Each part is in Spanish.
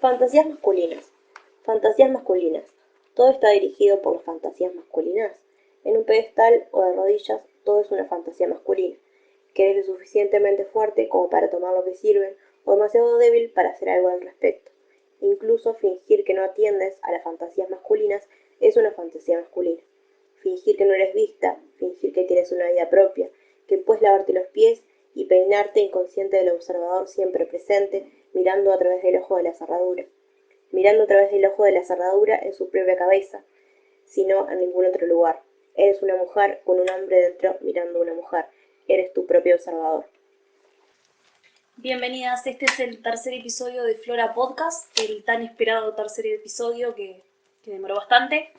Fantasías masculinas. Fantasías masculinas. Todo está dirigido por las fantasías masculinas. En un pedestal o de rodillas, todo es una fantasía masculina, que eres lo suficientemente fuerte como para tomar lo que sirven o demasiado débil para hacer algo al respecto. Incluso fingir que no atiendes a las fantasías masculinas es una fantasía masculina. Fingir que no eres vista, fingir que tienes una vida propia, que puedes lavarte los pies y peinarte inconsciente del observador siempre presente, mirando a través del ojo de la cerradura. Mirando a través del ojo de la cerradura en su propia cabeza, sino en ningún otro lugar. Eres una mujer con un hombre dentro mirando a una mujer. Eres tu propio observador. Bienvenidas, este es el tercer episodio de Flora Podcast, el tan esperado tercer episodio que demoró bastante.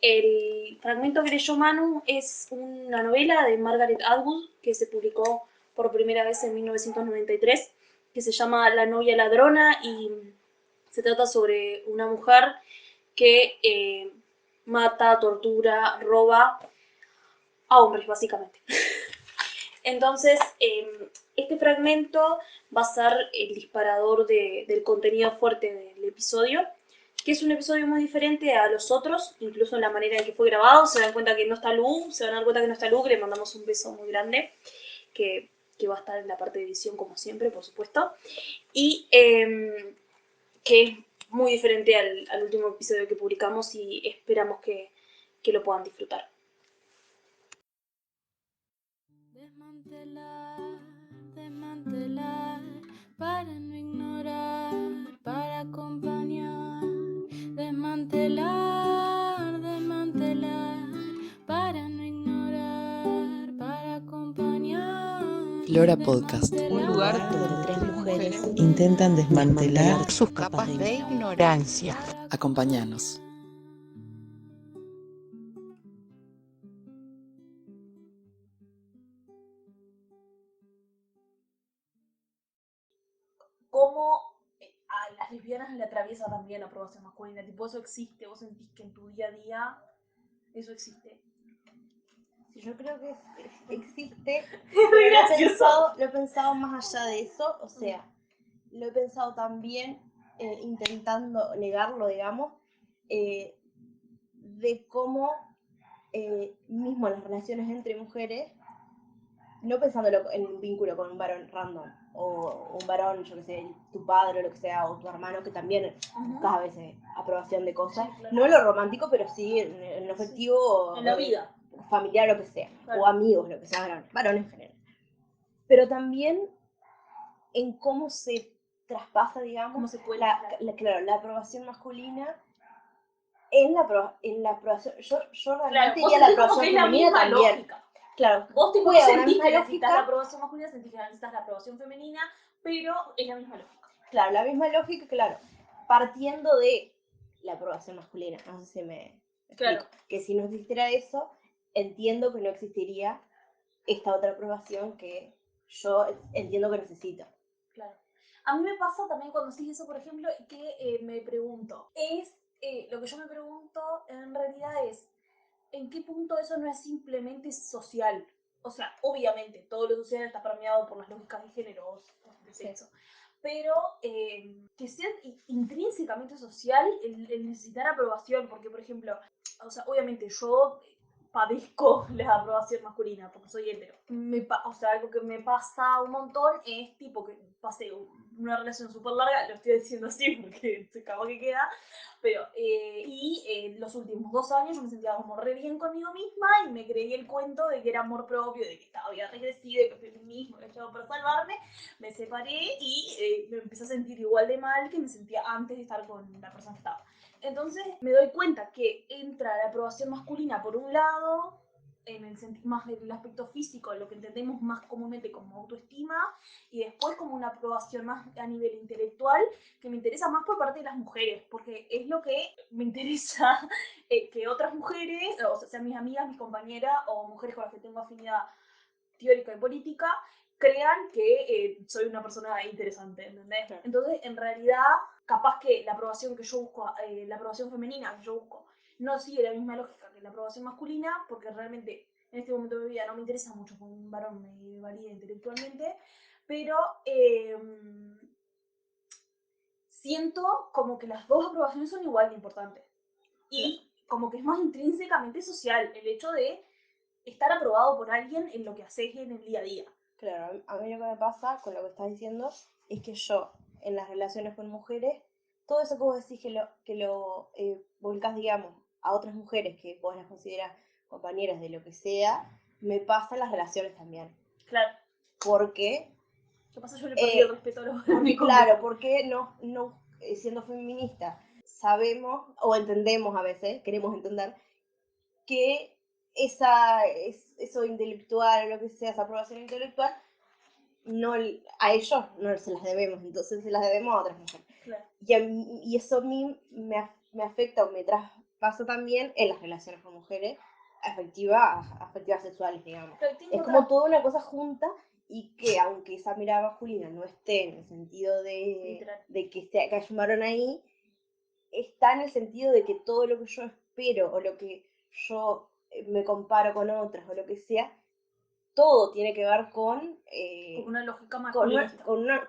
El fragmento que leyó Manu es una novela de Margaret Atwood que se publicó por primera vez en 1993, que se llama La novia ladrona y se trata sobre una mujer que mata, tortura, roba a hombres, básicamente. Entonces, este fragmento va a ser el disparador del contenido fuerte del episodio, que es un episodio muy diferente a los otros, incluso en la manera en que fue grabado. Se dan cuenta que no está Lu, se van a dar cuenta que no está Lu, que le mandamos un beso muy grande, que va a estar en la parte de edición como siempre, por supuesto, y que es muy diferente al último episodio que publicamos y esperamos que lo puedan disfrutar. Desmantelar, para no ignorar, para acompañar. Desmantelar, para no ignorar, para acompañar. Flora Podcast, Un lugar donde tres mujeres intentan desmantelar sus capas de ignorancia. Acompáñanos. Cómo a las lesbianas le atraviesa también la aprobación masculina. Tipo, eso existe, vos sentís que en tu día a día eso existe. Sí, yo creo que existe, Muy pero gracioso. lo he pensado más allá de eso, o sea, lo he pensado también intentando negarlo, digamos, de cómo mismo las relaciones entre mujeres, no pensándolo en un vínculo con un varón random, o un varón, yo que sé, tu padre o lo que sea, o tu hermano, que también buscas a veces aprobación de cosas, Sí, claro. no en lo romántico, pero sí en lo afectivo, Sí. En la vida. familiar, lo que sea, Claro. o amigos, lo que sea, varón en general. Pero también en cómo se traspasa, digamos, Cómo se puede, claro, la aprobación masculina en la aprobación. Yo realmente Claro, vos diría la sentís como aprobación que es la femenina misma también. lógica. Claro, Vos tipo no juega una sentís misma que necesitas la lógica. aprobación masculina, sentís que necesitas la aprobación femenina, pero es la misma lógica. Claro, la misma lógica, claro, partiendo de la aprobación masculina. No sé si me Claro. explico. Que si no existiera eso, entiendo que no existiría esta otra aprobación que yo entiendo que necesito. Claro. A mí me pasa también cuando decís eso, por ejemplo, que me pregunto, lo que yo me pregunto en realidad es, ¿en qué punto eso no es simplemente social? O sea, obviamente, todo lo social está permeado por las lógicas de género, de sexo. Sí. Pero que sea intrínsecamente social el necesitar aprobación, porque, por ejemplo, o sea, obviamente yo padezco la aprobación masculina porque soy hetero. O sea, algo que me pasa un montón es tipo que pasé una relación súper larga, lo estoy diciendo así porque se acabó que queda, pero los últimos 2 años yo me sentía como re bien conmigo misma y me creí el cuento de que era amor propio, de que estaba bien regresivo, de que feminismo era todo para salvarme. Me separé y me empecé a sentir igual de mal que me sentía antes de estar con la persona que estaba. Entonces me doy cuenta que entra la aprobación masculina por un lado, en el más del aspecto físico, lo que entendemos más comúnmente como autoestima, y después como una aprobación más a nivel intelectual, que me interesa más por parte de las mujeres, porque es lo que me interesa que otras mujeres, o sea, sean mis amigas, mis compañeras o mujeres con las que tengo afinidad teórica y política, crean que soy una persona interesante, ¿entendés? Claro. Entonces, en realidad, capaz que la aprobación que yo busco, la aprobación femenina que yo busco, no sigue la misma lógica que la aprobación masculina, porque realmente en este momento de mi vida no me interesa mucho que un varón me valide intelectualmente, pero siento como que las dos aprobaciones son igual de importantes. Y como que es más intrínsecamente social el hecho de estar aprobado por alguien en lo que haces en el día a día. Claro, a mí lo que me pasa con lo que estás diciendo es que yo, en las relaciones con mujeres, todo eso que vos decís que lo volcás, digamos, a otras mujeres que vos las considerás compañeras de lo que sea, me pasa en las relaciones también. Claro. Porque, ¿Qué pasa? Yo le perdí el respeto a los porque claro, porque no siendo feminista, sabemos o entendemos a veces, queremos entender, que eso intelectual o lo que sea, esa aprobación intelectual, no, a ellos no se las debemos, entonces se las debemos a otras mujeres. Claro. Y eso a mí me afecta o me traspasa también en las relaciones con mujeres afectivas sexuales, digamos. Es como toda una cosa junta y que aunque esa mirada masculina no esté en el sentido de que haya un varón ahí, está en el sentido de que todo lo que yo espero o lo que yo me comparo con otras o lo que sea, todo tiene que ver con una lógica más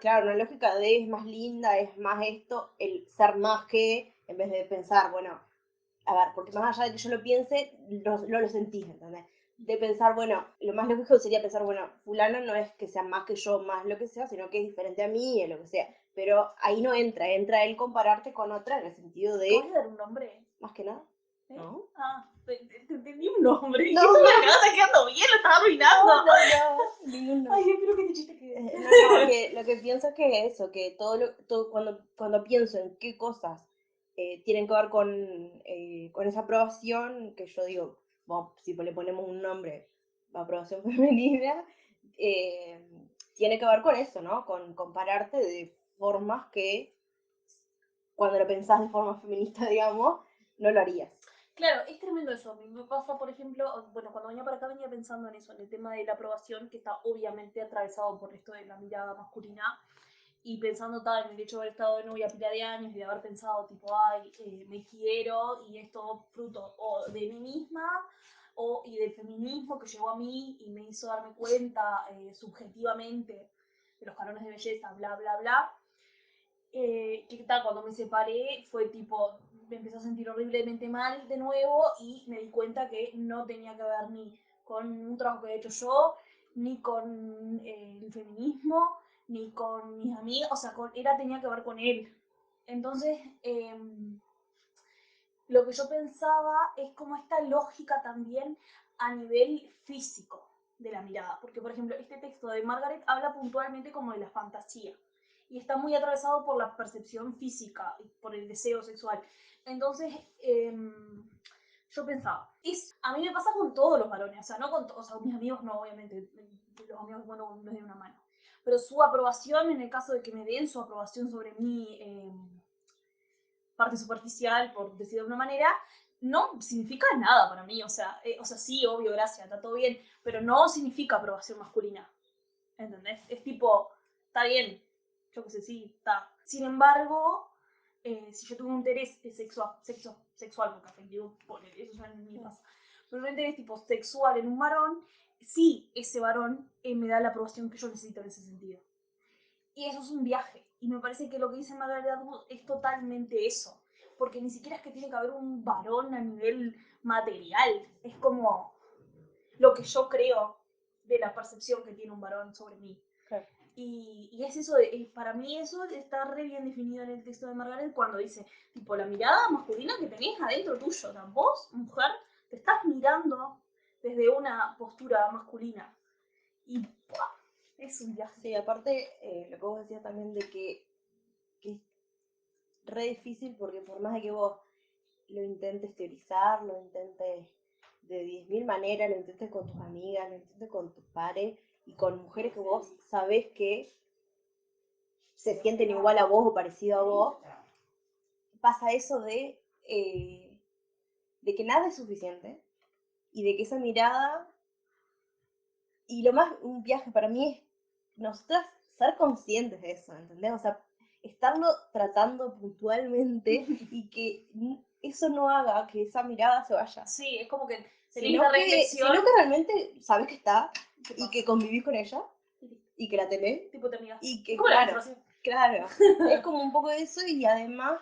claro, una lógica de es más linda, es más esto, el ser más que, en vez de pensar, bueno, a ver, porque más allá de que yo lo piense, no lo sentís, ¿entendés? De pensar, bueno, lo más lógico sería pensar, bueno, fulano no es que sea más que yo, más lo que sea, sino que es diferente a mí, lo que sea. Pero ahí no entra el compararte con otra en el sentido de... ¿Puedes dar un nombre? Más que nada. ¿Eh? ¿No? Ah, te entendí un nombre. No, Eso me está quedando bien, lo estaba arruinando. No, ningún nombre. Ay, espero que este chiste quede. No, que lo que pienso es que eso, que todo cuando pienso en qué cosas tienen que ver con esa aprobación, que yo digo, bueno, si le ponemos un nombre, aprobación femenina, tiene que ver con eso, ¿no? Con compararte de formas que cuando lo pensás de forma feminista, digamos, no lo harías. Claro, es tremendo eso. A mí me pasa, por ejemplo, bueno, cuando venía para acá venía pensando en eso, en el tema de la aprobación, que está obviamente atravesado por esto de la mirada masculina, y pensando tal en el hecho de haber estado de novia pila de años y de haber pensado, tipo, ay, me quiero, y esto fruto o de mí misma, y del feminismo que llegó a mí y me hizo darme cuenta subjetivamente de los cánones de belleza, bla, bla, bla. Que tal, cuando me separé fue tipo, me empecé a sentir horriblemente mal de nuevo y me di cuenta que no tenía que ver ni con un trabajo que había hecho yo, ni con el feminismo, ni con mis amigas, o sea, tenía que ver con él. Entonces, lo que yo pensaba es como esta lógica también a nivel físico de la mirada, porque por ejemplo, este texto de Margaret habla puntualmente como de la fantasía y está muy atravesado por la percepción física y por el deseo sexual. Entonces, yo pensaba, a mí me pasa con todos los varones, o sea, no con o sea, mis amigos no, obviamente, los amigos, bueno, me den una mano, pero su aprobación, en el caso de que me den su aprobación sobre mi parte superficial, por decir de una manera, no significa nada para mí, o sea, sí, obvio, gracias, está todo bien, pero no significa aprobación masculina, ¿entendés? Es tipo, está bien, yo qué sé, sí, está. Sin embargo, si yo tuve un interés sexual, porque afectivo, eso ya ni pasa, pero un interés tipo sexual en un varón, sí, ese varón me da la aprobación que yo necesito en ese sentido. Y eso es un viaje. Y me parece que lo que dice Margaret Atwood es totalmente eso. Porque ni siquiera es que tiene que haber un varón a nivel material. Es como lo que yo creo de la percepción que tiene un varón sobre mí. Claro. Y es eso, para mí eso está re bien definido en el texto de Margaret cuando dice, tipo, la mirada masculina que tenés adentro tuyo. O sea, vos, mujer, te estás mirando desde una postura masculina. Y ¡pua! Es un viaje. Sí, aparte, lo que vos decías también de que es re difícil porque por más de que vos lo intentes teorizar, lo intentes de 10.000 maneras, lo intentes con tus amigas, lo intentes con tus pares y con mujeres que vos sabés que se sienten igual a vos o parecido a vos, pasa eso de que nada es suficiente y de que esa mirada, y lo más un viaje para mí es nosotras ser conscientes de eso, ¿entendés? O sea, estarlo tratando puntualmente y que eso no haga que esa mirada se vaya. Sí, es como que tenés Sino esta que, reflexión. sino que realmente sabes que está y que convivís con ella y que la tenés. Tipo, te amigas. Y que, ¿Cómo la claro, menstruación? Claro, es como un poco eso y además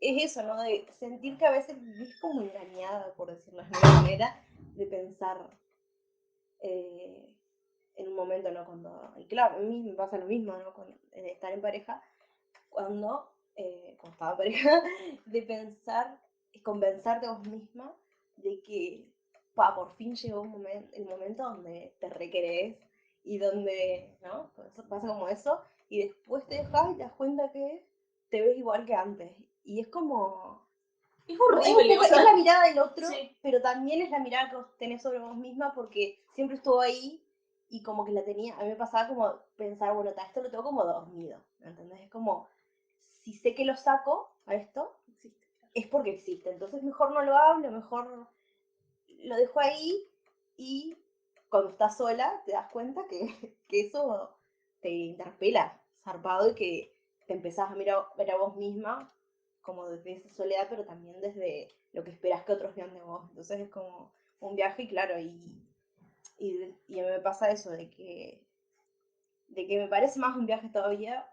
es eso, ¿no? De sentir que a veces vivís como engañada, por decirlo de alguna manera, de pensar en un momento, ¿no? Y claro, a mí me pasa lo mismo, ¿no? De estar en pareja, cuando estaba en pareja, de pensar, convencerte a vos misma de que, por fin llegó el momento donde te requerés y donde, ¿no? Pasa como eso, y después te dejas y te das cuenta que te ves igual que antes. Y es como... Es Es un horrible, poco, o sea, es la mirada del otro, sí. pero también es la mirada que vos tenés sobre vos misma porque siempre estuvo ahí y como que la tenía, a mí me pasaba como pensar, bueno, esto lo tengo como dormido, ¿entendés? Es como, si sé que lo saco a esto, Existe. es porque existe, entonces mejor no lo hablo, mejor lo dejo ahí y cuando estás sola te das cuenta que eso te interpela, zarpado, y que te empezás a ver a vos misma como desde esa soledad, pero también desde lo que esperás que otros vean de vos. Entonces es como un viaje, y claro, y a mí me pasa eso, de que me parece más un viaje todavía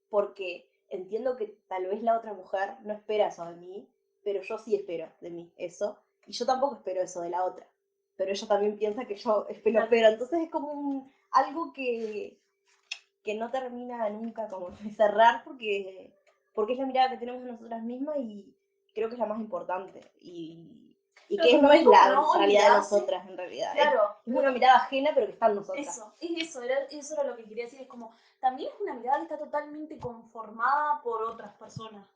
porque entiendo que tal vez la otra mujer no espera eso de mí, pero yo sí espero de mí eso, y yo tampoco espero eso de la otra, pero ella también piensa que yo espero, pero entonces es como algo que no termina nunca como de cerrar porque es la mirada que tenemos de nosotras mismas y creo que es la más importante y Pero que no es también como la no realidad de olvidarse, nosotras en realidad, claro, es una mirada ajena pero que está en nosotras. eso era lo que quería decir, es como, también es una mirada que está totalmente conformada por otras personas.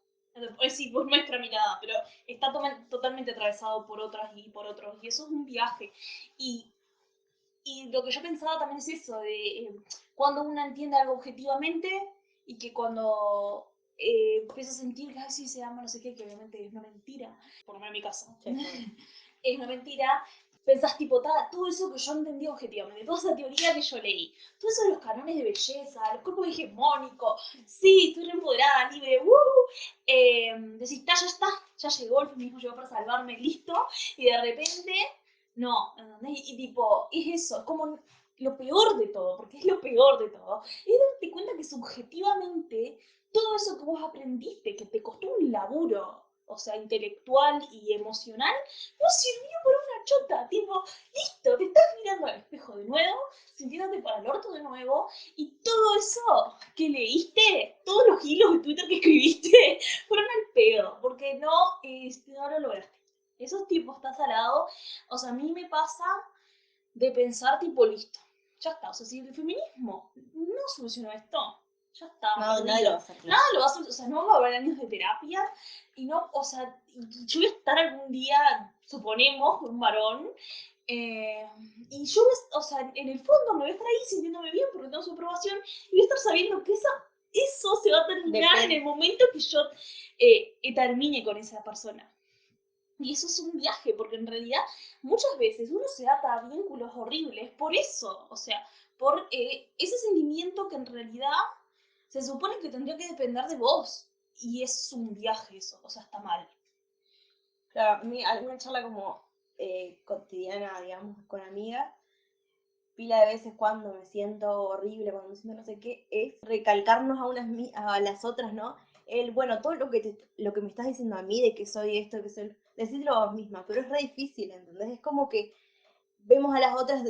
Sí, por nuestra mirada, pero está totalmente atravesado por otras y por otros, y eso es un viaje. Y lo que yo pensaba también es eso, de cuando uno entiende algo objetivamente y que cuando empieza a sentir que ay, sí se ama, no sé qué, que obviamente es una mentira, por lo menos en mi caso, Sí, es una mentira, pensás tipo, todo eso que yo entendí objetivamente, toda esa teoría que yo leí, todo eso de los canones de belleza, los cuerpos hegemónicos, sí, estoy re empoderada, libre, decís, ya está, ya llegó, el feminismo llegó para salvarme, listo, y de repente no, ¿entendés? Y tipo, es eso, es como lo peor de todo, porque es lo peor de todo, es darte cuenta que subjetivamente todo eso que vos aprendiste, que te costó un laburo, o sea, intelectual y emocional, no sirvió para una chota, tipo, listo, te estás mirando al espejo de nuevo, sintiéndote para el orto de nuevo, y todo eso que leíste, todos los hilos de Twitter que escribiste, fueron al pedo, porque no lo lograste. Esos tipos estás al lado. O sea, a mí me pasa de pensar tipo, listo, ya está. O sea, si el feminismo no solucionó esto, ya está. no, nadie lo va a hacer, claro. Nada lo va a solucionar. O sea, no va a haber años de terapia y no, o sea, yo voy a estar algún día, suponemos, con un varón. Y yo, o sea, en el fondo me voy a estar ahí sintiéndome bien porque tengo su aprobación y voy a estar sabiendo que eso se va a terminar en el momento que yo termine con esa persona. Y eso es un viaje, porque en realidad muchas veces uno se ata a vínculos horribles por eso, o sea, por ese sentimiento que en realidad se supone que tendría que depender de vos. Y es un viaje eso, o sea, está mal. Claro, a mí alguna charla como cotidiana, digamos, con amigas, pila de veces cuando me siento horrible, cuando me siento no sé qué, es recalcarnos a las otras, ¿no? Bueno, todo lo que me estás diciendo a mí de que soy esto, que soy... Decídelo a vos misma, pero es re difícil, ¿entendés? Es como que vemos a las otras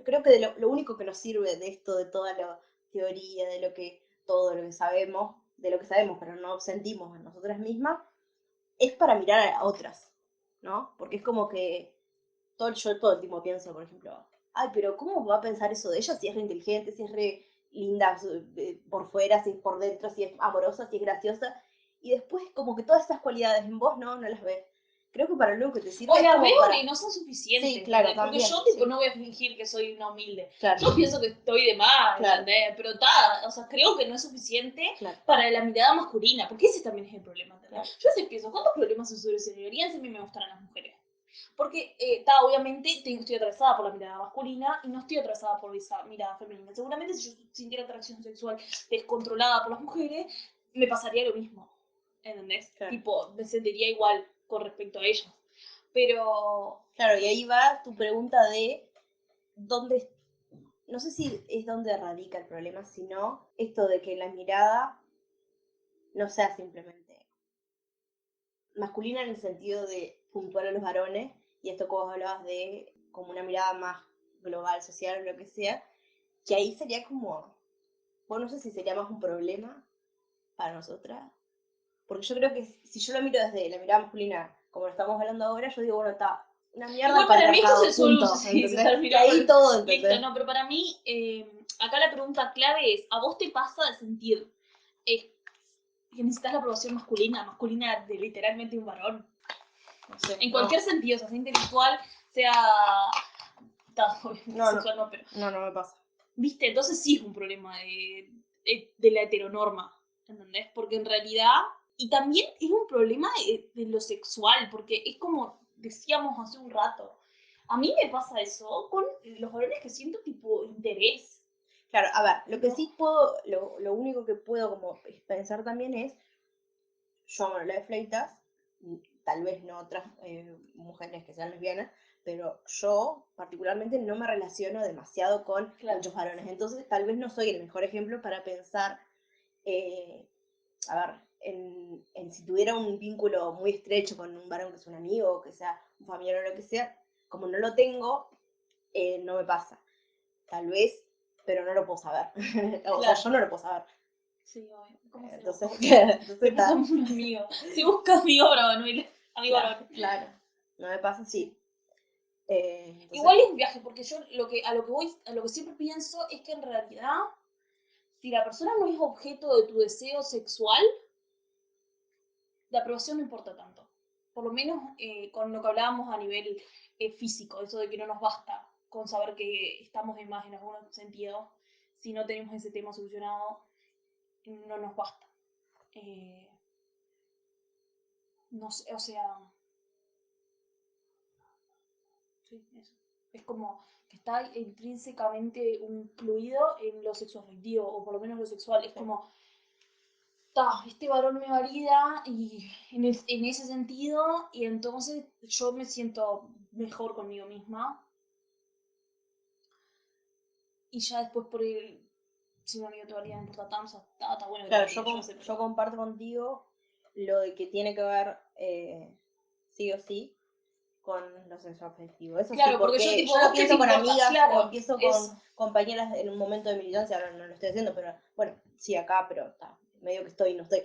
creo que lo único que nos sirve de esto, de toda la teoría, todo lo que sabemos, de lo que sabemos, pero no sentimos en nosotras mismas, es para mirar a otras, ¿no? Porque es como que yo todo el tiempo pienso, por ejemplo, ay, pero ¿cómo va a pensar eso de ella si es re inteligente, si es re linda por fuera, si es por dentro, si es amorosa, si es graciosa? Y después como que todas esas cualidades en vos no las ves. Creo que para lo único que te sirve O es las como veo para... y no son suficientes. Sí, claro, ¿entendés? Porque también, yo tipo sí. no voy a fingir que soy una humilde. Claro. Yo pienso que estoy de más, Claro. ¿entendés? Pero o sea, creo que no es suficiente Claro. para la mirada masculina, porque ese también es el problema, ¿entendés? Claro. Yo a veces pienso, ¿cuántos problemas se solucionarían si a mí me gustaran las mujeres? Porque, obviamente, estoy atravesada por la mirada masculina y no estoy atravesada por esa mirada femenina. Seguramente si yo sintiera atracción sexual descontrolada por las mujeres, me pasaría lo mismo, ¿entendés? Claro. Tipo, me sentiría igual con respecto a ellas. Pero... Claro, y ahí va tu pregunta de dónde no sé si es donde radica el problema, sino esto de que la mirada no sea simplemente masculina en el sentido de puntual a los varones, y esto que vos hablabas de como una mirada más global, social o lo que sea, que ahí sería como, bueno, no sé si sería más un problema para nosotras, porque yo creo que si yo lo miro desde la mirada masculina, como lo estamos hablando ahora, yo digo, bueno, está una mierda Igual el para mí esto patriarcado, se soluciona, punto, sí, se ¿entendés? Y termina ahí con- todo, Listo, ¿entendés? no, pero para mí, acá la pregunta clave es, ¿a vos te pasa de sentir que necesitas la aprobación masculina de literalmente un varón? No sé, En no, cualquier sentido, sea intelectual, sea no, sexual, no, pero no me pasa. ¿viste? Entonces sí es un problema de la heteronorma, ¿entendés? Porque en realidad, y también es un problema de lo sexual, porque es como decíamos hace un rato, a mí me pasa eso con los varones que siento tipo interés. Claro, a ver, lo que ¿no? sí puedo, lo único que puedo como pensar también es, yo amo la de Fleitas, tal vez no otras mujeres que sean lesbianas, pero yo particularmente no me relaciono demasiado con Claro. muchos varones, entonces tal vez no soy el mejor ejemplo para pensar, a ver, en si tuviera un vínculo muy estrecho con un varón que es un amigo, o que sea un familiar o lo que sea, como no lo tengo, no me pasa. Tal vez, pero no lo puedo saber. O sea, Claro. yo no lo puedo saber. Sí, obvio. ¿Cómo se Entonces, llama? entonces Se está. busca un amigo. Se busca amigo para Manuel. Amigo Claro, varón. claro. No me pasa así. Entonces, Igual es un viaje, porque yo a lo que siempre pienso es que en realidad, si la persona no es objeto de tu deseo sexual, la aprobación no importa tanto. Por lo menos con lo que hablábamos a nivel físico, eso de que no nos basta con saber que estamos de más en algún sentido, si no tenemos ese tema solucionado, no nos basta. No sé, o sea, sí, eso. Es como que está intrínsecamente incluido en lo sexoafectivo, o por lo menos lo sexual. Es sí. como, este varón me valida y en ese sentido, y entonces yo me siento mejor conmigo misma. Y ya después por el, si mi amigo todavía no importa tanto, o sea, está bueno que Claro, te valide, yo sé, pero... yo comparto contigo lo de que tiene que ver sí o sí con lo sexoafectivo. Eso sí, Claro, porque yo porque tipo, yo lo ¿vos qué te pienso con importa? amigas o Claro, empiezo con eso. compañeras en un momento de militancia, ahora no lo estoy haciendo, pero bueno, sí acá, pero está, medio que estoy, no estoy,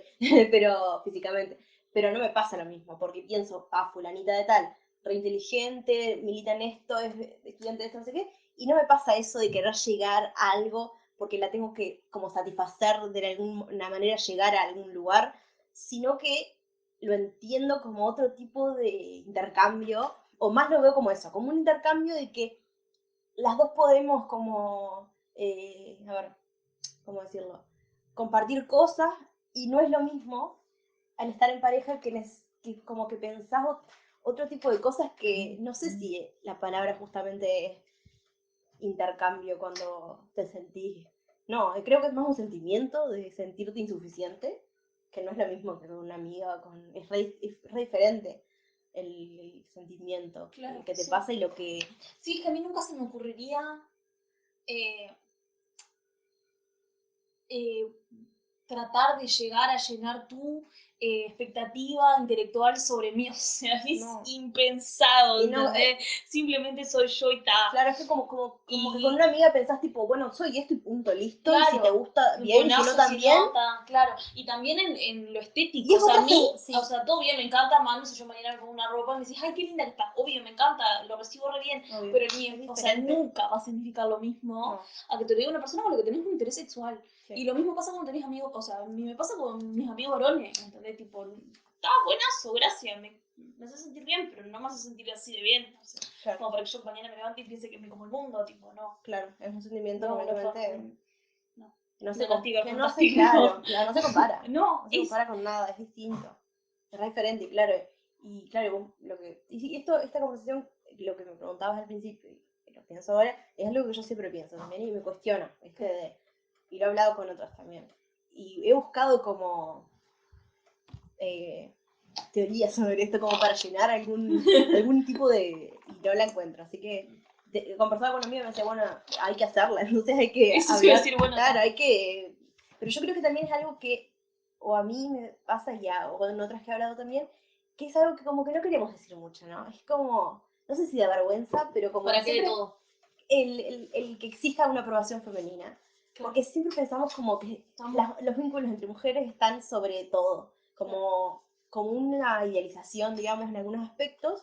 pero físicamente. Pero no me pasa lo mismo, porque pienso, fulanita de tal, re inteligente, milita en esto, es estudiante de esto, no sé qué, y no me pasa eso de querer llegar a algo porque la tengo que como satisfacer de alguna manera, llegar a algún lugar, sino que lo entiendo como otro tipo de intercambio, o más lo veo como eso, como un intercambio de que las dos podemos como, a ver, ¿cómo decirlo? Compartir cosas, y no es lo mismo al estar en pareja que como que pensás otro tipo de cosas que no sé si la palabra justamente es intercambio cuando te sentís. No, creo que es más un sentimiento de sentirte insuficiente, que no es lo mismo que con una amiga, es re diferente el sentimiento Claro, que te sí. pasa y lo que... Sí, es que a mí nunca se me ocurriría eh, eh, tratar de llegar a llenar tu expectativa intelectual sobre mí. O sea, es No. impensado, Y no, ¿entendés? Simplemente soy yo y ta. claro, es que como que Y con una amiga pensás tipo, bueno, soy esto y punto, listo, y si te claro, gusta bien, y si no buenazo, si también. no, claro. Y también en lo Y estético. O es sea, a otra mí, sí. o sea, todo bien, me encanta, Manu, si yo mañana me pongo una ropa, me decís, ay, qué linda que está. Obvio, me encanta, lo recibo re bien. Obvio. Pero Es o sea, diferente. nunca va a significar lo mismo No, a que te lo diga una persona con la que tenés un interés sexual. sí. Y lo mismo pasa cuando tenés amigos, o sea, a mí me pasa con mis amigos varones, ¿entendés? Tipo, está buenazo, gracias, me hace sentir bien, pero no me hace sentir así de bien. O sea, Claro, como para que yo mañana me levante y piense que me como el mundo, tipo, no. claro, es un sentimiento No, completamente no. no No, se, no, diga, que no se, fantástico. claro, claro, no se compara. No, No se compara con nada, es distinto. Es re diferente, claro. Y claro, lo que. Y esta conversación, lo que me preguntabas al principio y lo pienso ahora, es algo que yo siempre pienso también y me cuestiona, y lo he hablado con otros también. Y he buscado como teorías sobre esto como para llenar algún tipo de. Y no la encuentro. Así que conversaba con un amigo y me decía, bueno, hay que hacerla, entonces hay que Eso te iba a hablar. decir, bueno, Claro, hay que... Pero yo creo que también es algo que, o a mí me pasa ya, o en otras que he hablado también, que es algo que como que no queremos decir mucho, ¿no? Es como, no sé si de vergüenza, pero como ¿para que qué de siempre todo? el que exista una aprobación femenina. Porque siempre pensamos como que los vínculos entre mujeres están sobre todo, como una idealización, digamos, en algunos aspectos,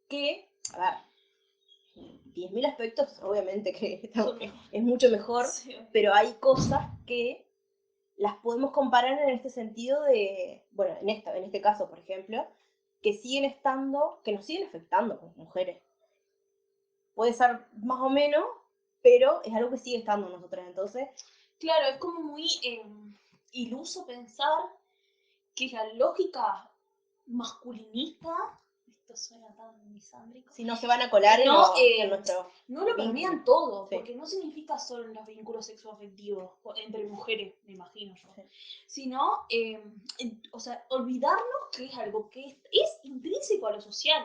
que, a ver, 10.000 aspectos, obviamente que es mucho mejor, Sí. pero hay cosas que las podemos comparar en este sentido de, bueno, en este caso, por ejemplo, que siguen estando, que nos siguen afectando como mujeres. Puede ser más o menos, pero es algo que sigue estando en nosotras, entonces, Claro, es como muy iluso pensar que la lógica masculinista, esto suena tan misándrico, si no se van a colar no, en nuestro no lo vínculo. permean todo, Sí. porque no significa solo en los vínculos sexoafectivos entre mujeres, me imagino yo, Sí. sino, o sea, olvidarnos que es algo que es intrínseco a lo social.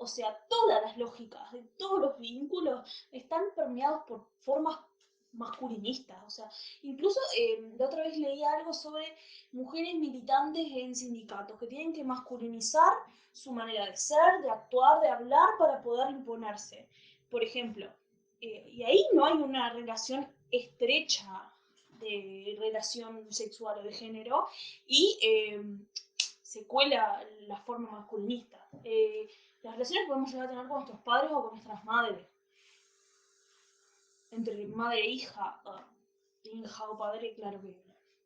O sea, todas las lógicas de todos los vínculos están permeados por formas masculinistas. O sea, incluso la otra vez leí algo sobre mujeres militantes en sindicatos que tienen que masculinizar su manera de ser, de actuar, de hablar para poder imponerse. Por ejemplo, y ahí no hay una relación estrecha de relación sexual o de género y se cuela la forma masculinista. Las relaciones que podemos llegar a tener con nuestros padres o con nuestras madres, entre madre e hija, hija o padre, claro que...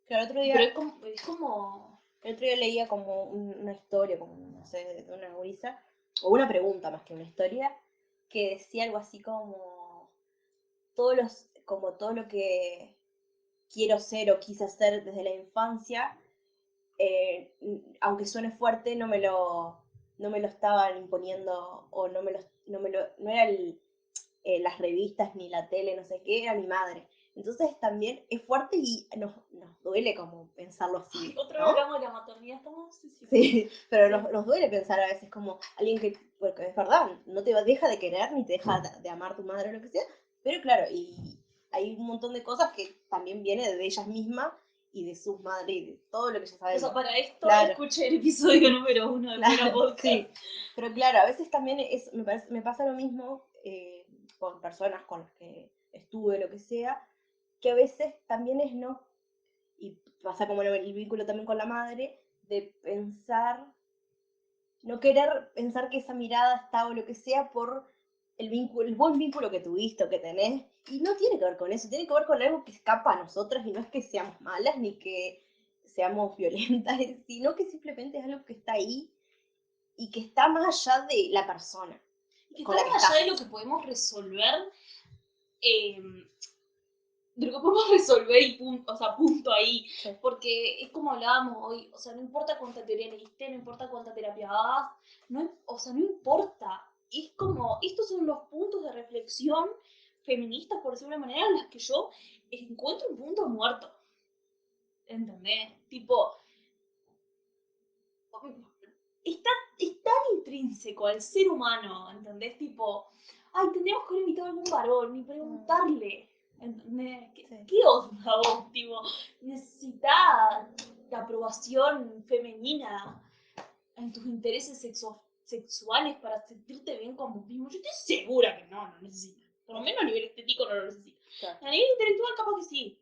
Claro, Pero es como... el otro día leía como una historia, como, no sé, de una gurisa, o una pregunta más que una historia, que decía algo así como como todo lo que quiero ser o quise ser desde la infancia, aunque suene fuerte, no me lo estaban imponiendo, o no era las revistas ni la tele, no sé qué, era mi madre. Entonces también es fuerte y nos duele como pensarlo así, Otra vez ¿no? hablamos de la maternidad, estamos... Sí, pero Sí. nos duele pensar a veces como alguien que, porque es verdad, no te deja de querer ni te deja de amar tu madre o lo que sea, pero claro, y hay un montón de cosas que también viene de ellas mismas y de sus madres y de todo lo que ya O sabemos. sea, para esto Claro. escuché el episodio número 1 de Fuera Claro, Podcast. sí, pero claro, a veces también me pasa lo mismo con personas con las que estuve, lo que sea, que a veces también es no, y pasa como el vínculo también con la madre, de pensar, no querer pensar que esa mirada está o lo que sea por el buen vínculo que tuviste o que tenés, y no tiene que ver con eso, tiene que ver con algo que escapa a nosotras, y no es que seamos malas ni que seamos violentas, sino que simplemente es algo que está ahí y que está más allá de la persona Y que con está la que más allá estás. de lo que podemos resolver, de lo que podemos resolver y punto, o sea, punto ahí. Sí. Porque es como hablábamos hoy, o sea, no importa cuánta teoría leíste, no importa cuánta terapia hagas, o sea, no importa. Es como, estos son los puntos de reflexión feministas, por decirlo de una manera, en las que yo encuentro un punto muerto. ¿Entendés? Tipo, es tan intrínseco al ser humano, ¿entendés? Tipo, ay, tendríamos que haber invitado a algún varón y preguntarle, ¿entendés? ¿Qué onda vos? Tipo, necesitas la aprobación femenina en tus intereses sexuales para sentirte bien con vos mismo. Yo estoy segura que no necesitas. Por lo menos a nivel estético no lo necesitas. Claro. A nivel intelectual capaz que sí.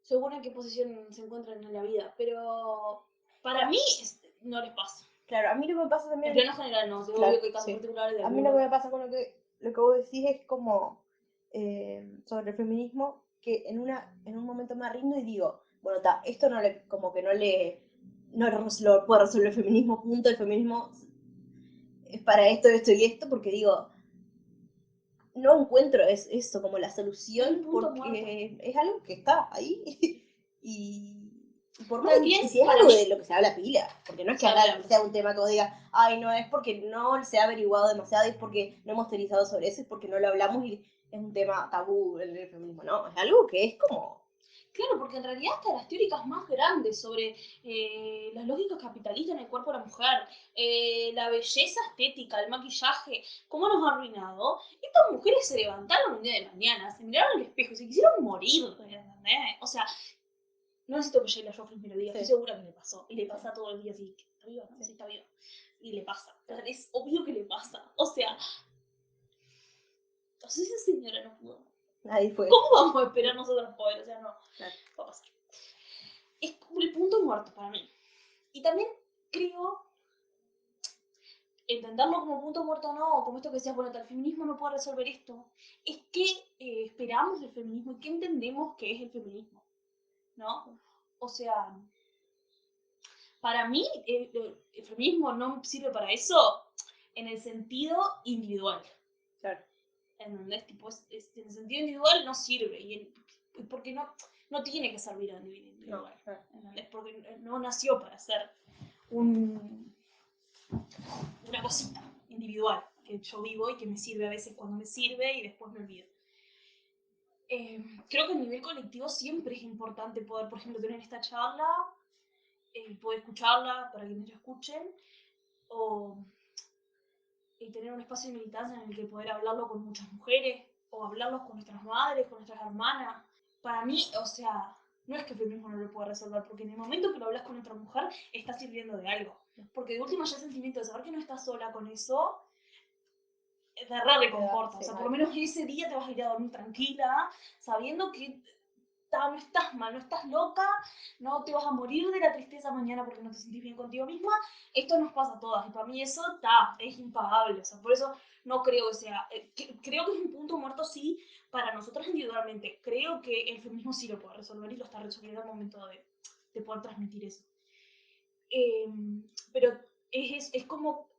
Según en qué posición se encuentran en la vida. Pero para mí no les pasa. Claro, a mí lo que me pasa En también... plano general no, Claro, obvio que hay casos sí. particulares de A mí lo que algunos. me pasa con lo que vos decís es como sobre el feminismo, que en un momento me rindo y digo, bueno, esto como que no lo puede resolver el feminismo, punto, el feminismo es para esto y esto, porque digo, no encuentro eso como la Es solución, un punto porque es algo que está ahí. Y por más También, y si es para algo mí, de lo que se habla pila, porque no es que se habla. sea un tema que vos digas, ay, no, es porque no se ha averiguado demasiado, es porque no hemos teorizado sobre eso, es porque no lo hablamos y es un tema tabú el feminismo, no, es algo que es como... Claro, porque en realidad hasta las teóricas más grandes sobre las lógicas capitalistas en el cuerpo de la mujer, la belleza estética, el maquillaje, cómo nos ha arruinado, estas mujeres se levantaron un día de mañana, se miraron al espejo y se quisieron morir, ¿entendés? O sea, no necesito que Sheila Joffrey me lo diga, estoy segura que le pasó. Y le pasa todos los días y está viva, ¿no? Sí, está viva. Y le pasa. O sea, es obvio que le pasa. O sea, entonces esa señora no pudo. Nadie fue. ¿Cómo vamos a esperar nosotros poder? O sea, no va a pasar. Es como el punto muerto para mí. Y también creo, entenderlo como punto muerto o no, como esto que decías, bueno, el feminismo no puede resolver esto, es que esperamos del feminismo y qué entendemos que es el feminismo, ¿no? O sea, para mí el feminismo no sirve para eso en el sentido individual. Claro. ¿Entendés? Tipo, en el sentido individual no sirve. Porque no tiene que servir a nivel individual. No. ¿Entendés? Porque no nació para ser una cosita individual que yo vivo y que me sirve a veces cuando me sirve y después me olvido. Creo que a nivel colectivo siempre es importante poder, por ejemplo, tener esta charla, poder escucharla para quienes la escuchen, y tener un espacio de militancia en el que poder hablarlo con muchas mujeres, o hablarlo con nuestras madres, con nuestras hermanas. Para mí, o sea, no es que el feminismo no lo pueda resolver, porque en el momento que lo hablas con otra mujer, está sirviendo de algo. Porque de última ya el sentimiento de saber que no estás sola con eso, te re reconforta. O sea, por lo menos ese día te vas a ir a dormir tranquila, sabiendo que no estás mal, no estás loca, no te vas a morir de la tristeza mañana porque no te sentís bien contigo misma. Esto nos pasa a todas y para mí eso es impagable. O sea, por eso no creo que sea, creo que es un punto muerto sí para nosotras individualmente. Creo que el feminismo sí lo puede resolver y lo está resolviendo al momento de poder transmitir eso. Pero es como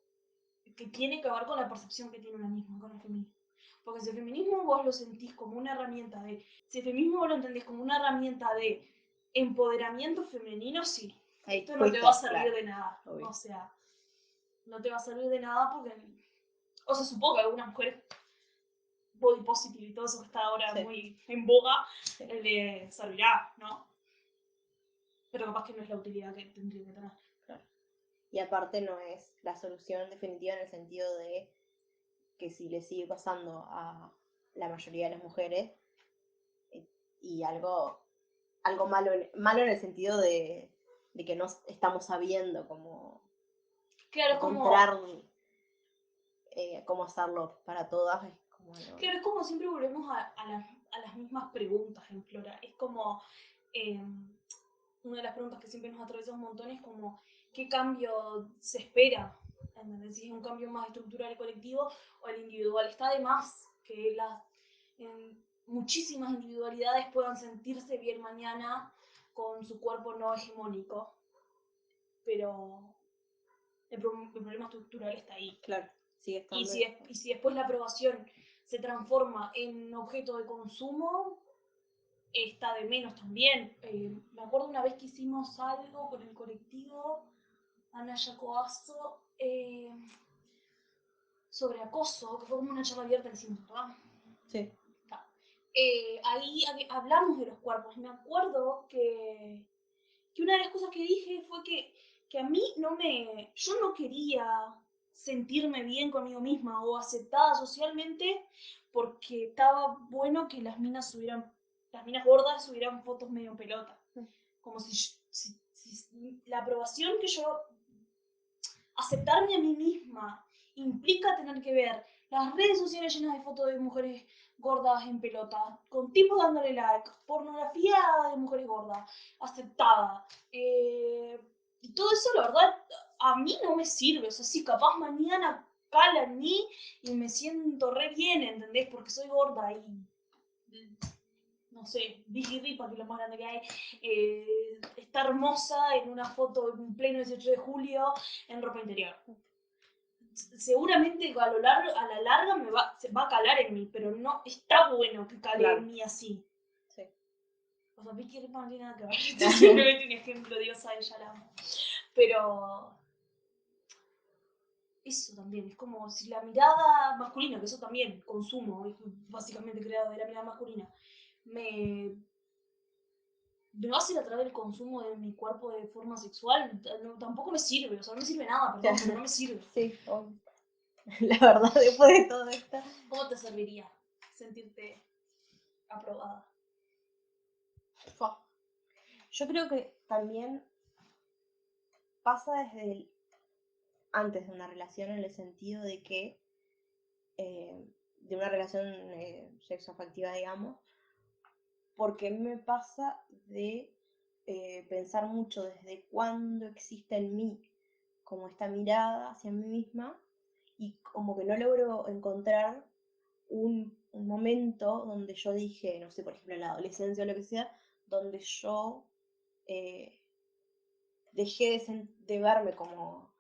que tiene que ver con la percepción que tiene una misma con el feminismo. Porque si el feminismo vos lo sentís como una herramienta si el feminismo vos lo entendés como una herramienta de empoderamiento femenino, sí. Esto no te va a servir de nada. Obvio. O sea, no te va a servir de nada porque, o sea, supongo que algunas mujeres body positive y todo eso que está ahora muy en boga, le servirá, ¿no? Pero capaz que no es la utilidad que tendría que tener. Claro. Y aparte no es la solución definitiva en el sentido de que si le sigue pasando a la mayoría de las mujeres y algo malo en el sentido de que no estamos sabiendo cómo encontrar cómo hacerlo para todas. Claro, es como siempre volvemos a las mismas preguntas en Flora. Es como una de las preguntas que siempre nos atraviesa un montón es como ¿qué cambio se espera? ¿Entendés? Si es un cambio más estructural y colectivo o el individual. Está de más que muchísimas individualidades puedan sentirse bien mañana con su cuerpo no hegemónico. Pero el problema estructural está ahí. Claro, sigue estando. Y si después la aprobación se transforma en objeto de consumo, está de menos también. Me acuerdo una vez que hicimos algo con el colectivo Anaya Coazo sobre acoso, que fue como una charla abierta en cine, ¿verdad? Sí. Ahí hablamos de los cuerpos. Me acuerdo que una de las cosas que dije fue que a mí yo no quería sentirme bien conmigo misma o aceptada socialmente porque estaba bueno que las minas gordas subieran fotos medio en pelota. Como si la aprobación que yo, aceptarme a mí misma, implica tener que ver las redes sociales llenas de fotos de mujeres gordas en pelota, con tipos dándole like, pornografía de mujeres gordas, aceptada. Y todo eso, la verdad, a mí no me sirve. O sea, si capaz mañana cala en mí y me siento re bien, ¿entendés? Porque soy gorda y no sé, Vicky Ripa, que es lo más grande que hay, está hermosa en una foto en pleno 18 de julio en ropa interior. Seguramente a la larga se va a calar en mí, pero no está bueno que cale en mí así. Sí. O sea, Vicky Ripa no tiene nada que ver. Este es simplemente un ejemplo, Dios a ella la amo. Pero eso también, es como si la mirada masculina, que eso también consumo, es básicamente creado de la mirada masculina, me me va a hacer a través del consumo de mi cuerpo de forma sexual, tampoco me sirve, o sea, no me sirve nada, perdón, pero no me sirve. Sí, la verdad, después de todo esto. ¿Cómo te serviría sentirte aprobada? Yo creo que también pasa desde antes de una relación, en el sentido de que, de una relación sexoafectiva, digamos, porque a mí me pasa de pensar mucho desde cuándo existe en mí como esta mirada hacia mí misma, y como que no logro encontrar un momento donde yo dije, no sé, por ejemplo, en la adolescencia o lo que sea, donde yo eh, dejé de verme como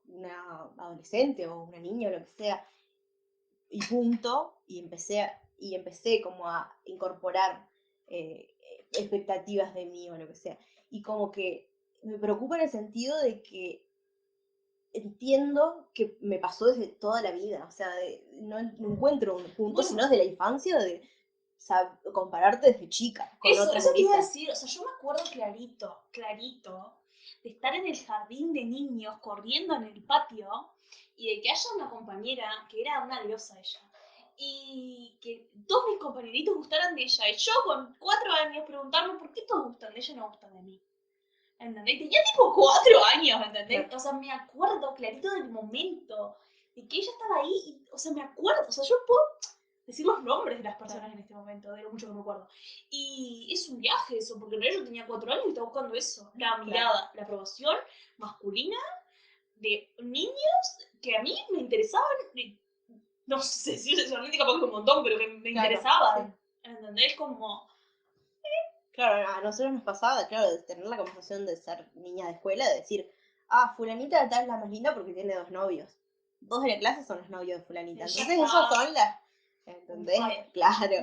una adolescente o una niña o lo que sea, y punto, y empecé como a incorporar expectativas de mí o lo que sea. Y como que me preocupa en el sentido de que entiendo que me pasó desde toda la vida, o sea, no encuentro un punto, Bueno. sino desde la infancia, de compararte desde chica con Eso otras te iba a guritas. decir, o sea, yo me acuerdo clarito, de estar en el jardín de niños corriendo en el patio y de que haya una compañera que era una diosa ella y que todos mis compañeritos gustaran de ella y yo con 4 años preguntarme por qué todos gustan de ella y no gustan de mí. ¿Entendés? Tenía tipo 4 años, ¿entendés? Claro. O sea, me acuerdo clarito del momento de que ella estaba ahí y, o sea, me acuerdo, o sea, yo puedo decir los nombres de las personas en este momento, de lo mucho que me acuerdo. Y es un viaje eso, porque en realidad yo tenía 4 años y estaba buscando eso, la mirada, la aprobación masculina de niños que a mí me interesaban, no sé si sexualmente capaz que un montón, pero que me interesaban, sí. ¿Entendés? Como... Claro, a nosotros nos pasaba, claro, de tener la conversación de ser niña de escuela, de decir, ah, fulanita de tal es la más linda porque tiene 2 novios. 2 de la clase son los novios de fulanita. Entonces ellas son las... ¿Entendés? Claro.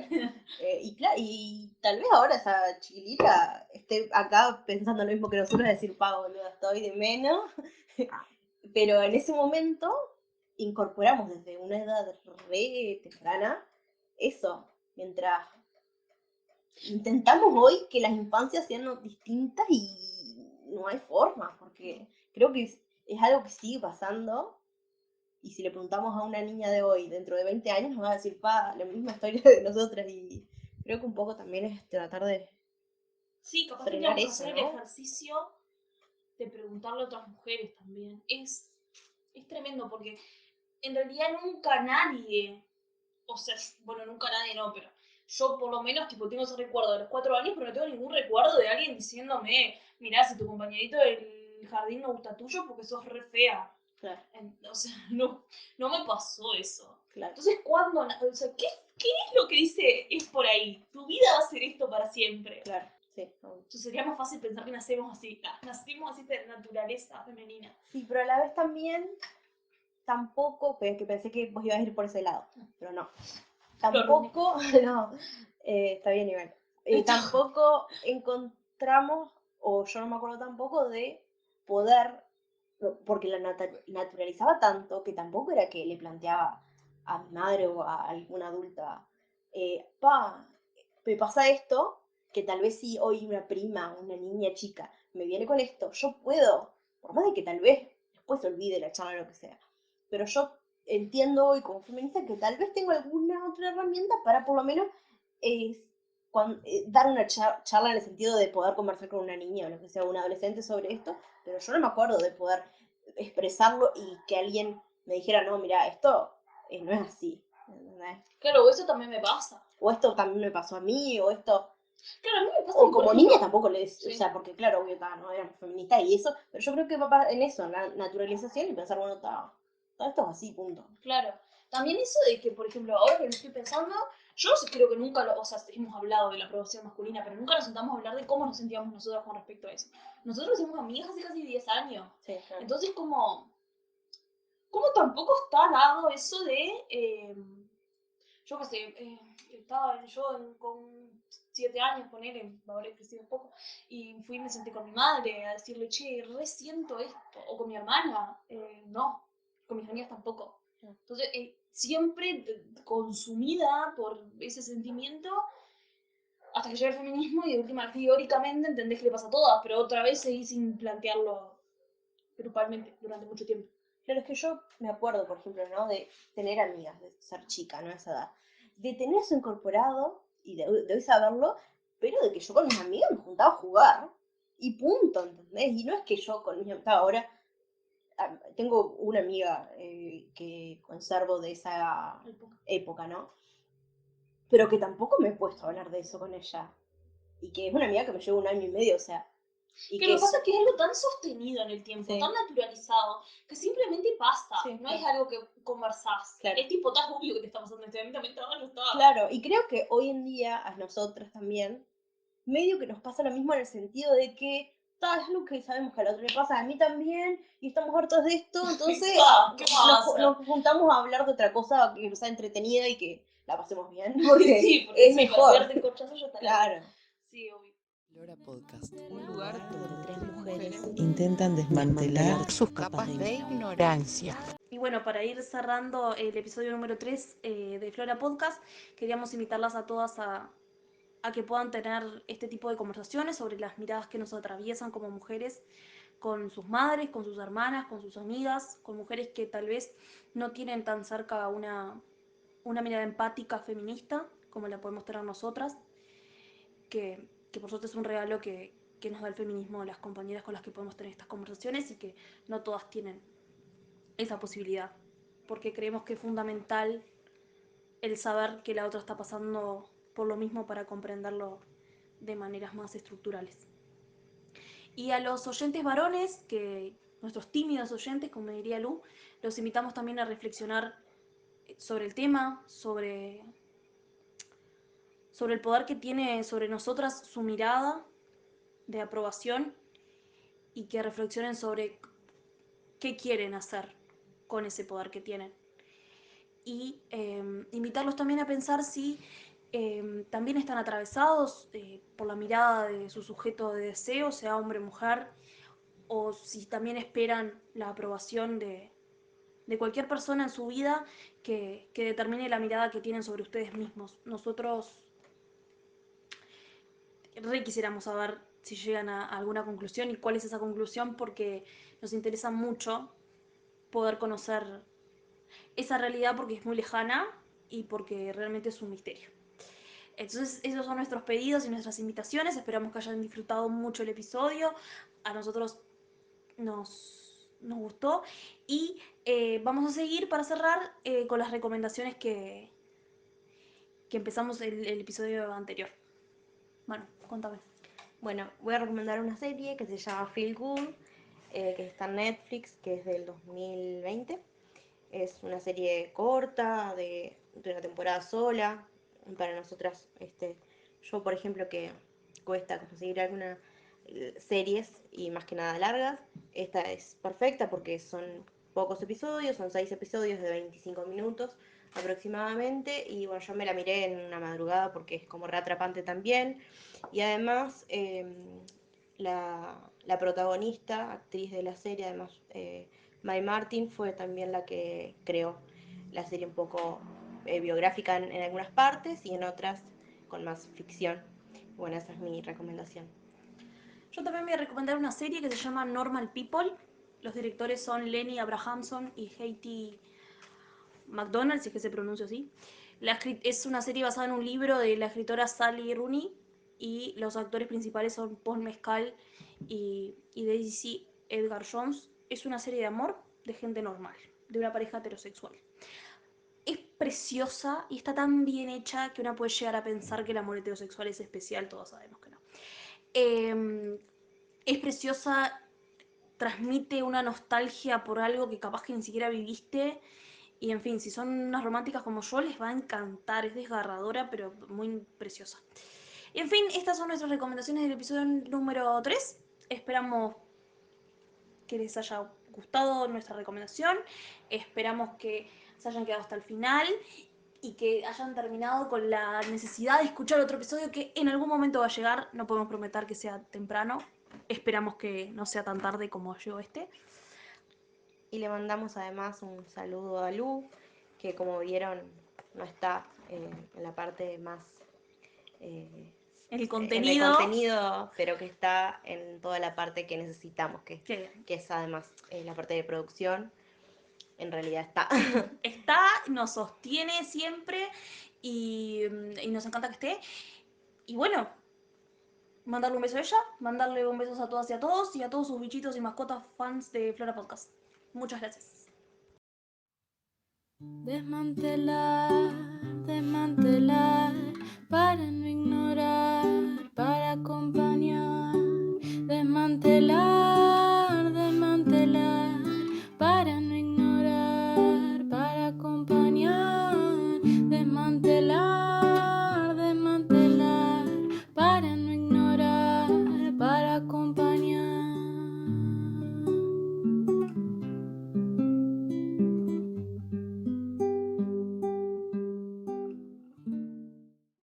Y tal vez ahora esa chiquilita esté acá pensando lo mismo que nosotros, decir, pa, boludo, estoy de menos. Pero en ese momento incorporamos desde una edad re temprana eso, mientras intentamos hoy que las infancias sean distintas, y no hay forma, porque creo que es algo que sigue pasando. Y si le preguntamos a una niña de hoy, dentro de 20 años, nos va a decir, pa, la misma historia de nosotras. Y creo que un poco también es tratar de sí, capaz frenar tendríamos que eso, hacer ¿no? el ejercicio de preguntarle a otras mujeres también. Es tremendo porque en realidad nunca nadie, o sea, bueno, nunca nadie no, pero yo por lo menos tipo tengo ese recuerdo de los 4 años, pero no tengo ningún recuerdo de alguien diciéndome, mirá, si tu compañerito del jardín no gusta tuyo porque sos re fea. Claro. O sea, no me pasó eso. Claro. Entonces, ¿cuándo? O sea, ¿qué es lo que dice es por ahí? Tu vida va a ser esto para siempre. Claro, sí. Entonces sería más fácil pensar que nacimos así de naturaleza femenina. Sí, pero a la vez también tampoco, que pensé que vos ibas a ir por ese lado, pero no. Tampoco, no, está bien igual. Tampoco encontramos, o yo no me acuerdo tampoco, de poder, porque la naturalizaba tanto que tampoco era que le planteaba a mi madre o a alguna adulta, pa, me pasa esto, que tal vez si hoy una prima, una niña chica, me viene con esto, yo puedo, por más de que tal vez después se olvide la charla o lo que sea, pero yo entiendo hoy como feminista que tal vez tengo alguna otra herramienta para por lo menos dar una charla en el sentido de poder conversar con una niña o lo que sea, un adolescente sobre esto, pero yo no me acuerdo de poder expresarlo y que alguien me dijera, no, mira, esto no es así. ¿Entendés? Claro, eso también me pasa. O esto también me pasó a mí, o esto... Claro, a mí me pasa O que, como por ejemplo, niña tampoco les... sí. O sea, porque claro, obvio, no éramos feministas y eso, pero yo creo que va en eso, en la naturalización, y pensar, bueno, todo esto es así, punto. Claro. También eso de que, por ejemplo, ahora que lo estoy pensando, yo creo que nunca, o sea, hemos hablado de la aprobación masculina, pero nunca nos sentamos a hablar de cómo nos sentíamos nosotros con respecto a eso. Nosotros somos amigas hace casi 10 años. Sí, claro. Entonces, como tampoco está dado eso de, yo qué sé, estaba yo con 7 años, ponele, ahora he crecido un poco, y fui y me senté con mi madre a decirle, che, resiento esto, o con mi hermana, no, con mis amigas tampoco. Entonces, siempre consumida por ese sentimiento, hasta que llega el feminismo y de última teóricamente entendés que le pasa a todas, pero otra vez seguís sin plantearlo grupalmente durante mucho tiempo. Claro, es que yo me acuerdo, por ejemplo, ¿no? De tener amigas, de ser chica, ¿no? A esa edad. De tener eso incorporado y de hoy saberlo, pero de que yo con mis amigas me juntaba a jugar y punto, ¿entendés? Y no es que yo con mis amigas, ahora tengo una amiga que conservo de esa época, ¿no? Pero que tampoco me he puesto a hablar de eso con ella. Y que es una amiga que me lleva 1 año y medio, o sea. Y Que que lo que pasa es que es algo tan sostenido en el tiempo, Sí. tan naturalizado, que simplemente pasa. Sí, no claro. es algo que conversás. Claro. Es tipo, estás obvio que te está pasando esto. A mí también yo estaba. Claro, y creo que hoy en día a nosotras también, medio que nos pasa lo mismo en el sentido de que es algo que sabemos que al otro le pasa, a mí también, y estamos hartos de esto, entonces ¿Qué pasa? nos juntamos a hablar de otra cosa que nos sea entretenida y que la pasemos bien, porque, Sí, porque es si mejor. pegarte el corchazo ya está. Claro. Sí, obvio. Flora Podcast. Un lugar donde tres mujeres Intentan desmantelar sus capas de ignorancia. Y bueno, para ir cerrando el episodio número 3 de Flora Podcast, queríamos invitarlas a todas a que puedan tener este tipo de conversaciones sobre las miradas que nos atraviesan como mujeres, con sus madres, con sus hermanas, con sus amigas, con mujeres que tal vez no tienen tan cerca una mirada empática feminista como la podemos tener nosotras, que por suerte es un regalo que nos da el feminismo, las compañeras con las que podemos tener estas conversaciones y que no todas tienen esa posibilidad, porque creemos que es fundamental el saber que la otra está pasando por lo mismo para comprenderlo de maneras más estructurales. Y a los oyentes varones, que nuestros tímidos oyentes, como diría Lu, los invitamos también a reflexionar sobre el tema, sobre el poder que tiene sobre nosotras su mirada de aprobación y que reflexionen sobre qué quieren hacer con ese poder que tienen. Y invitarlos también a pensar si también están atravesados por la mirada de su sujeto de deseo, sea hombre o mujer, o si también esperan la aprobación de cualquier persona en su vida que determine la mirada que tienen sobre ustedes mismos. Nosotros quisiéramos saber si llegan a alguna conclusión y cuál es esa conclusión, porque nos interesa mucho poder conocer esa realidad, porque es muy lejana y porque realmente es un misterio. Entonces esos son nuestros pedidos y nuestras invitaciones. Esperamos que hayan disfrutado mucho el episodio. A nosotros nos gustó. Y vamos a seguir para cerrar con las recomendaciones que empezamos el episodio anterior. Bueno, contame. Bueno, voy a recomendar una serie que se llama Feel Good, que está en Netflix, que es del 2020. Es una serie corta, de una temporada sola. Para nosotras, yo por ejemplo que cuesta conseguir algunas series y más que nada largas, esta es perfecta porque son pocos episodios, son 6 episodios de 25 minutos aproximadamente, y bueno, yo me la miré en una madrugada porque es como re atrapante también, y además la protagonista, actriz de la serie, además Mae Martin, fue también la que creó la serie un poco biográfica en algunas partes y en otras con más ficción. Bueno, esa es mi recomendación. Yo también voy a recomendar una serie que se llama Normal People. Los directores son Lenny Abrahamson y Haiti McDonald, si es que se pronuncia así. Es una serie basada en un libro de la escritora Sally Rooney y los actores principales son Paul Mescal y Daisy Edgar Jones. Es una serie de amor de gente normal, de una pareja heterosexual. Es preciosa y está tan bien hecha que uno puede llegar a pensar que el amor heterosexual es especial, todos sabemos que no. Es preciosa, transmite una nostalgia por algo que capaz que ni siquiera viviste. Y en fin, si son unas románticas como yo, les va a encantar. Es desgarradora, pero muy preciosa. Y en fin, estas son nuestras recomendaciones del episodio número 3. Esperamos que les haya gustado nuestra recomendación. Esperamos que se hayan quedado hasta el final y que hayan terminado con la necesidad de escuchar otro episodio que en algún momento va a llegar. No podemos prometer que sea temprano. Esperamos que no sea tan tarde como llegó este. Y le mandamos además un saludo a Lu, que como vieron no está en la parte más el en el contenido. contenido, pero que está en toda la parte que necesitamos, que Que es además la parte de producción, en realidad está. está, nos sostiene siempre y nos encanta que esté. Y bueno, mandarle un beso a ella, mandarle un beso a todas y a todos sus bichitos y mascotas fans de Flora Podcast. Muchas gracias. Desmantelar, desmantelar, para no ignorar.